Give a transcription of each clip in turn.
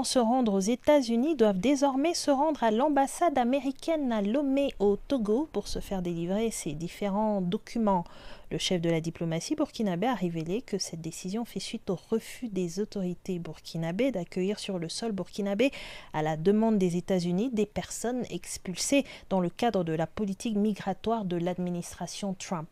se rendre aux États-Unis doivent désormais se rendre à l'ambassade américaine à Lomé au Togo pour se faire délivrer ces différents documents. Le chef de la diplomatie burkinabé a révélé que cette décision fait suite au refus des autorités burkinabées d'accueillir sur le sol burkinabé, à la demande des États-Unis, des personnes expulsées dans le cadre de la politique migratoire de l'administration Trump.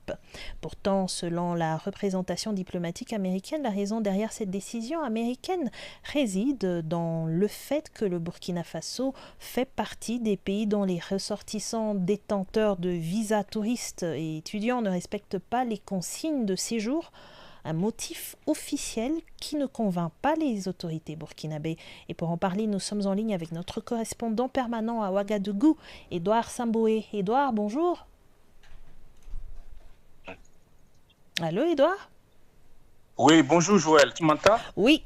Pourtant, selon la représentation diplomatique américaine, la raison derrière cette décision américaine réside dans le fait que le Burkina Faso fait partie des pays dont les ressortissants détenteurs de visas touristes et étudiants ne respectent pas les consignes de séjour, un motif officiel qui ne convainc pas les autorités burkinabées. Et pour en parler, nous sommes en ligne avec notre correspondant permanent à Ouagadougou, Édouard Samboé. Édouard, bonjour. Allô, Édouard? Oui, bonjour Joël, tu m'entends? Oui,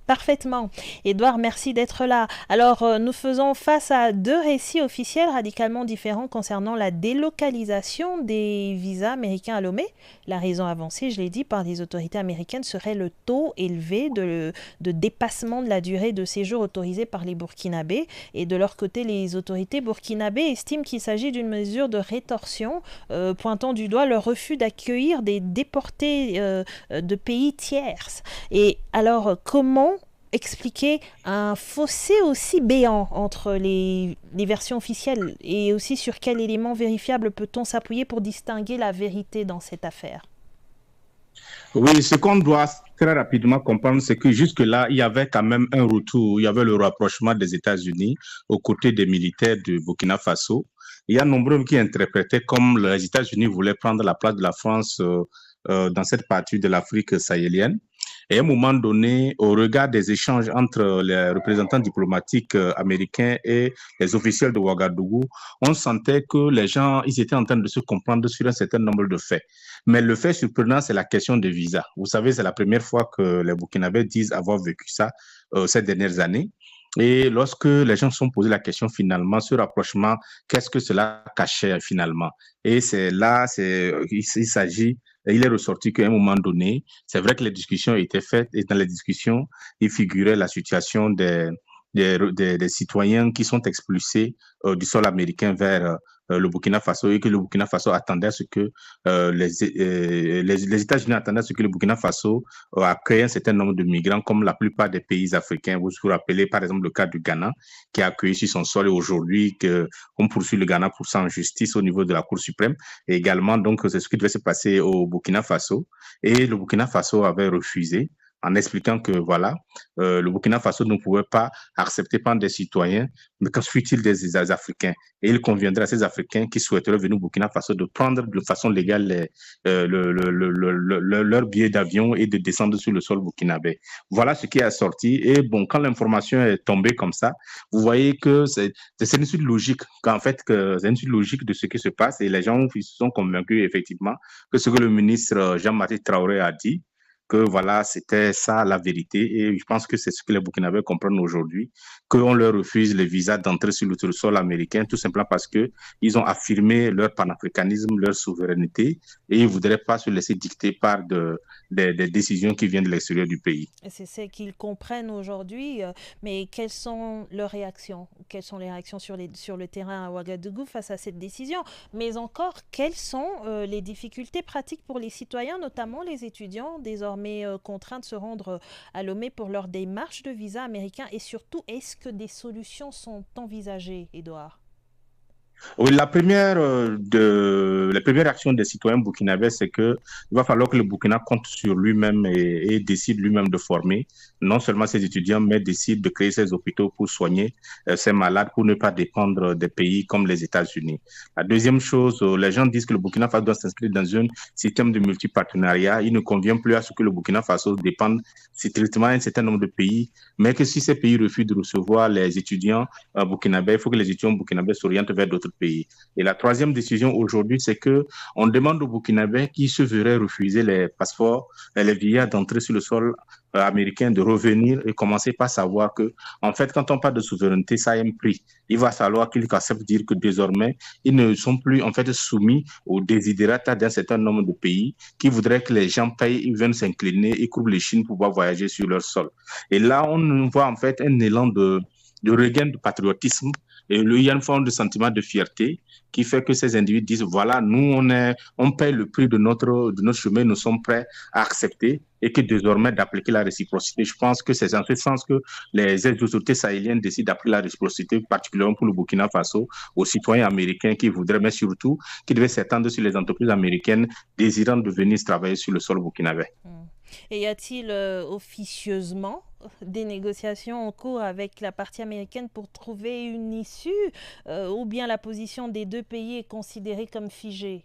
parfaitement. Édouard, merci d'être là. Alors, nous faisons face à deux récits officiels radicalement différents concernant la délocalisation des visas américains à Lomé. La raison avancée, je l'ai dit, par les autorités américaines serait le taux élevé de dépassement de la durée de séjour autorisée par les Burkinabés. Et de leur côté, les autorités burkinabées estiment qu'il s'agit d'une mesure de rétorsion, pointant du doigt leur refus d'accueillir des déportés de pays tierces. Et alors, comment expliquer un fossé aussi béant entre les versions officielles et aussi sur quel élément vérifiable peut-on s'appuyer pour distinguer la vérité dans cette affaire? Oui, ce qu'on doit très rapidement comprendre, c'est que jusque-là, il y avait quand même un retour, il y avait le rapprochement des États-Unis aux côtés des militaires du Burkina Faso. Il y a nombreux qui interprétaient comme les États-Unis voulaient prendre la place de la France dans cette partie de l'Afrique sahélienne. Et à un moment donné, au regard des échanges entre les représentants diplomatiques américains et les officiels de Ouagadougou, on sentait que les gens, ils étaient en train de se comprendre sur un certain nombre de faits. Mais le fait surprenant, c'est la question des visas. Vous savez, c'est la première fois que les Burkinabés disent avoir vécu ça ces dernières années. Et lorsque les gens se sont posé la question finalement, ce rapprochement, qu'est-ce que cela cachait finalement? Et c'est là, il s'agit, il est ressorti qu'à un moment donné, c'est vrai que les discussions étaient faites et dans les discussions, il figurait la situation des citoyens qui sont expulsés du sol américain vers le Burkina Faso et que le Burkina Faso attendait à ce que les États-Unis attendaient à ce que le Burkina Faso accueille un certain nombre de migrants comme la plupart des pays africains. Vous vous rappelez par exemple le cas du Ghana qui a accueilli sur son sol et aujourd'hui on poursuit le Ghana pour ça en justice au niveau de la Cour suprême. Et également, donc, c'est ce qui devait se passer au Burkina Faso et le Burkina Faso avait refusé en expliquant que voilà, le Burkina Faso ne pouvait pas accepter par des citoyens, mais qu'en fut-il des Africains? Et il conviendrait à ces Africains qui souhaiteraient venir au Burkina Faso de prendre de façon légale leur billet d'avion et de descendre sur le sol burkinabé. Voilà ce qui est sorti. Et bon, quand l'information est tombée comme ça, vous voyez que c'est une suite logique, qu'en fait, que c'est une suite logique de ce qui se passe et les gens se sont convaincus effectivement que ce que le ministre Jean-Baptiste Traoré a dit, que voilà, c'était ça la vérité. Et je pense que c'est ce que les Burkinabés comprennent aujourd'hui, qu'on leur refuse les visas d'entrer sur le sol américain, tout simplement parce qu'ils ont affirmé leur panafricanisme, leur souveraineté, et ils ne voudraient pas se laisser dicter par des décisions qui viennent de l'extérieur du pays. C'est ce qu'ils comprennent aujourd'hui, mais quelles sont leurs réactions? Quelles sont les réactions sur le terrain à Ouagadougou face à cette décision? Mais encore, quelles sont les difficultés pratiques pour les citoyens, notamment les étudiants, désormais contraints de se rendre à Lomé pour leur démarche de visa américain? Et surtout, est-ce que des solutions sont envisagées, Édouard? Oui, la première action des citoyens burkinabés, c'est que il va falloir que le Burkina compte sur lui-même et décide lui-même de former non seulement ses étudiants, mais décide de créer ses hôpitaux pour soigner ses malades, pour ne pas dépendre des pays comme les États-Unis. La deuxième chose, les gens disent que le Burkina Faso doit s'inscrire dans un système de multipartenariat. Il ne convient plus à ce que le Burkina Faso dépende strictement d'un certain nombre de pays, mais que si ces pays refusent de recevoir les étudiants burkinabés, il faut que les étudiants burkinabés s'orientent vers d'autres pays. Et la troisième décision aujourd'hui, c'est que on demande aux Burkinabés qui se verraient refuser les passeports et les visas d'entrer sur le sol américain de revenir et commencer par savoir que, en fait, quand on parle de souveraineté, ça a un prix. Il va falloir qu'ils acceptent de dire que désormais, ils ne sont plus, en fait, soumis aux désidérata d'un certain nombre de pays qui voudraient que les gens payent, ils viennent s'incliner, ils couvrent les Chines pour pouvoir voyager sur leur sol. Et là, on voit, en fait, un élan de regain de patriotisme. Et il y a une forme de sentiment de fierté qui fait que ces individus disent, voilà, nous, on paye le prix de notre chemin, nous sommes prêts à accepter et que désormais d'appliquer la réciprocité. Je pense que c'est en ce sens que les autorités sahéliennes décident d'appliquer la réciprocité, particulièrement pour le Burkina Faso, aux citoyens américains qui voudraient, mais surtout qui devaient s'étendre sur les entreprises américaines désirant de venir travailler sur le sol burkinabé. Et y a-t-il officieusement des négociations en cours avec la partie américaine pour trouver une issue ou bien la position des deux pays est considérée comme figée?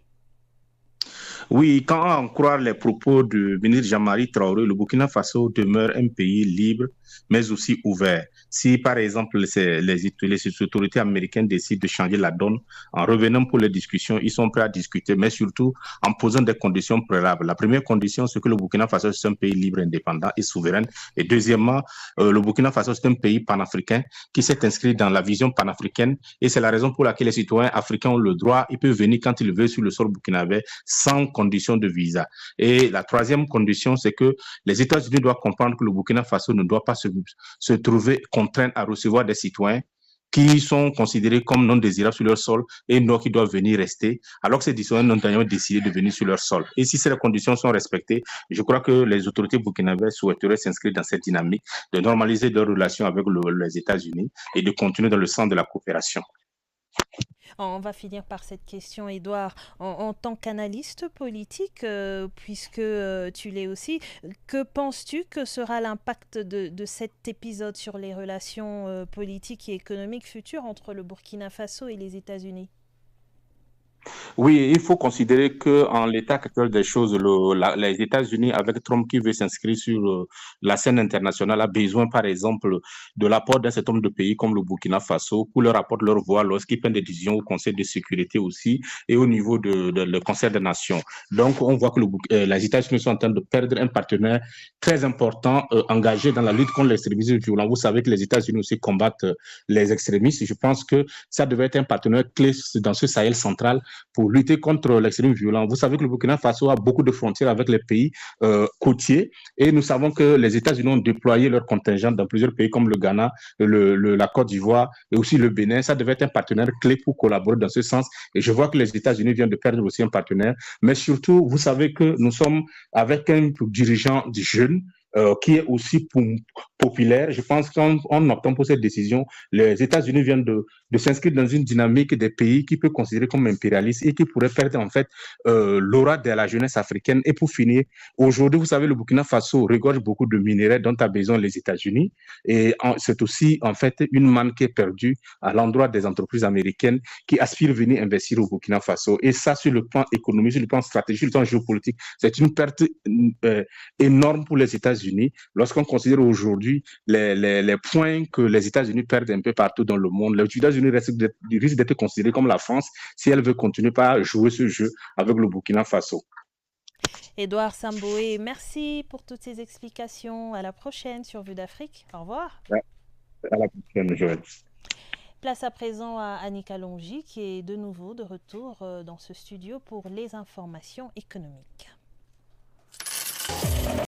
Oui, quand on croit les propos du ministre Jean-Marie Traoré, le Burkina Faso demeure un pays libre, mais aussi ouvert. Si, par exemple, les autorités américaines décident de changer la donne, en revenant pour les discussions, ils sont prêts à discuter, mais surtout en posant des conditions préalables. La première condition, c'est que le Burkina Faso est un pays libre, indépendant et souverain. Et deuxièmement, le Burkina Faso est un pays panafricain qui s'est inscrit dans la vision panafricaine. Et c'est la raison pour laquelle les citoyens africains ont le droit, ils peuvent venir quand ils veulent sur le sol burkinabé sans condition de visa. Et la troisième condition, c'est que les États-Unis doivent comprendre que le Burkina Faso ne doit pas se trouver contraint à recevoir des citoyens qui sont considérés comme non désirables sur leur sol et non qui doivent venir rester, alors que ces citoyens n'ont d'ailleurs décidé de venir sur leur sol. Et si ces conditions sont respectées, je crois que les autorités burkinabées souhaiteraient s'inscrire dans cette dynamique de normaliser leurs relations avec les États-Unis et de continuer dans le sens de la coopération. On va finir par cette question, Édouard. En tant qu'analyste politique, puisque tu l'es aussi, que penses-tu que sera l'impact de cet épisode sur les relations politiques et économiques futures entre le Burkina Faso et les États-Unis? Oui, il faut considérer que en l'état actuel des choses, les États-Unis, avec Trump qui veut s'inscrire sur la scène internationale, a besoin, par exemple, de l'apport d'un certain nombre de pays comme le Burkina Faso pour leur apporter leur voix lorsqu'ils prennent des décisions au Conseil de sécurité aussi et au niveau le Conseil des Nations. Donc, on voit que les États-Unis sont en train de perdre un partenaire très important engagé dans la lutte contre l'extrémisme violent. Vous savez que les États-Unis aussi combattent les extrémistes. Je pense que ça devait être un partenaire clé dans ce Sahel central pour lutter contre l'extrémisme violent. Vous savez que le Burkina Faso a beaucoup de frontières avec les pays côtiers et nous savons que les États-Unis ont déployé leur contingent dans plusieurs pays comme le Ghana, la Côte d'Ivoire et aussi le Bénin. Ça devait être un partenaire clé pour collaborer dans ce sens. Et je vois que les États-Unis viennent de perdre aussi un partenaire. Mais surtout, vous savez que nous sommes avec un dirigeant jeune qui est aussi populaire. Je pense qu'en optant pour cette décision, les États-Unis viennent de s'inscrire dans une dynamique des pays qui peut considérer comme impérialiste et qui pourrait perdre en fait l'aura de la jeunesse africaine. Et pour finir, aujourd'hui, vous savez, le Burkina Faso regorge beaucoup de minerais dont a besoin les États-Unis. Et c'est aussi en fait une manne qui est perdue à l'endroit des entreprises américaines qui aspirent à venir investir au Burkina Faso. Et ça, sur le plan économique, sur le plan stratégique, sur le plan géopolitique, c'est une perte énorme pour les États-Unis lorsqu'on considère aujourd'hui les points que les États-Unis perdent un peu partout dans le monde. Les États-Unis risquent d'être considérés comme la France si elle veut continuer à jouer ce jeu avec le Burkina Faso. Édouard Samboé, merci pour toutes ces explications. À la prochaine sur Vue d'Afrique. Au revoir. Ouais, à la prochaine, Joël. Place à présent à Annika Longy qui est de nouveau de retour dans ce studio pour les informations économiques.